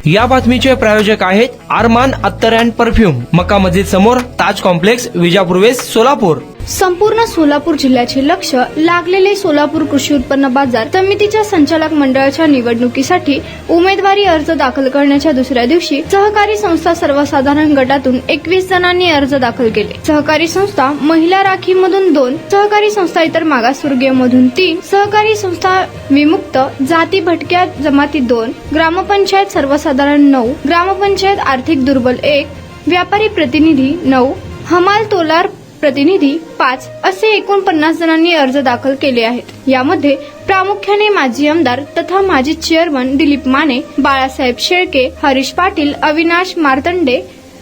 या बातमीचे प्रायोजक आहेत अरमान अत्तर अँड परफ्यूम, मक्का मस्जिद समोर, ताज कॉम्प्लेक्स, विजापूर वेस्ट, सोलापूर. संपूर्ण सोलापूर जिल्ह्याचे लक्ष लागलेले सोलापूर कृषी उत्पन्न बाजार समितीच्या संचालक मंडळाच्या निवडणुकीसाठी उमेदवारी अर्ज दाखल करण्याच्या दुसऱ्या दिवशी सहकारी संस्था सर्वसाधारण गटातून 21 जणांनी अर्ज दाखल केले. सहकारी संस्था महिला राखीमधून 2, सहकारी संस्था इतर मागासवर्गीयमधून 3, सहकारी संस्था विमुक्त जाती भटक्या जमाती 2, ग्रामपंचायत सर्वसाधारण 9, ग्रामपंचायत आर्थिक दुर्बल 1, व्यापारी प्रतिनिधी 9, हमाल तोलार प्रतिनिधी 5 असे एकूण 50 जणांनी अर्ज दाखल केले आहेत. यामध्ये प्रामुख्याने माजी आमदार तथा माजी चेअरमन दिलीप माने, बाळासाहेब शेळके, हरीश पाटील, अविनाश मार्तंडे,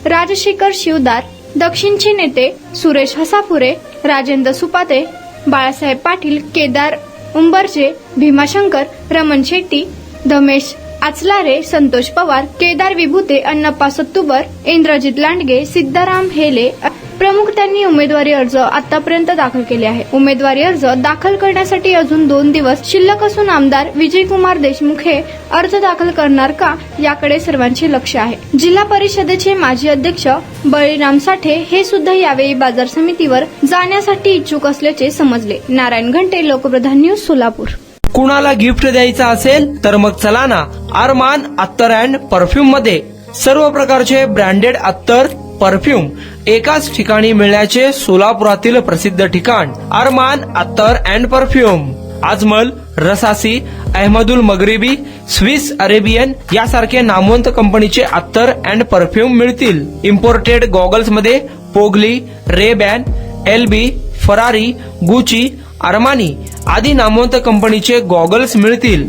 राजशेखर शिवदार, दक्षिणचे नेते सुरेश हसापुरे, राजेंद्र सुपाते, बाळासाहेब पाटील, केदार उंबरजे, भीमाशंकर, रमण शेट्टी, धमेश आचलारे, संतोष पवार, केदार विभूते, अण्णप्पा सत्तुबर, इंद्रजित लांडगे, सिद्धाराम हेले प्रमुख त्यांनी उमेदवारी अर्ज आतापर्यंत दाखल केले आहे. उमेदवारी अर्ज दाखल करण्यासाठी अजून 2 दिवस शिल्लक असून आमदार विजयकुमार देशमुख हे अर्ज दाखल करणार का याकडे सर्वांचे लक्ष आहे. जिल्हा परिषदेचे माजी अध्यक्ष बळीराम साठे हे सुद्धा यावेळी बाजार समितीवर जाण्यासाठी इच्छुक असल्याचे समजले. नारायण घंटे, लोकप्रधान न्यूज, सोलापूर. कुणाला गिफ्ट द्यायचा असेल तर मग चला ना अरमान अत्तर अँड परफ्यूम मध्ये. सर्व प्रकारचे ब्रँडेड अत्तर परफ्यूम एकाच ठिकाणी मिळण्याचे सोलापुरातील प्रसिद्ध ठिकाण अरमान अत्तर अँड परफ्यूम. आजमल, रसासी, अहमदुल मगरिबी, स्विस अरेबियन यासारखे नामवंत कंपनीचे अत्तर अँड परफ्यूम मिळतील. इम्पोर्टेड गॉगल्स मध्ये पोगली, Ray Ban, LB, Ferrari, Gucci, Armani आदी नामवंत कंपनीचे गॉगल्स मिळतील.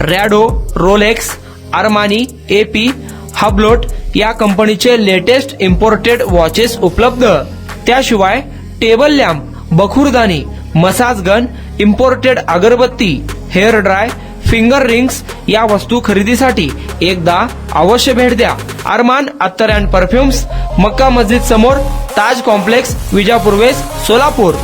Rado, Rolex, Armani, AP, Hublot या कंपनीचे लेटेस्ट इम्पोर्टेड वॉचेस उपलब्ध. त्याशिवाय टेबल लॅम्प, बखुरदानी, मसाज गन, इम्पोर्टेड अगरबत्ती, हेअर ड्राय, फिंगर रिंग्स या वस्तू खरेदीसाठी एकदा अवश्य भेट द्या. अरमान अत्तर अँड परफ्यूम्स, मक्का मस्जिद समोर, ताज कॉम्प्लेक्स, विजापूर वेस्ट, सोलापूर.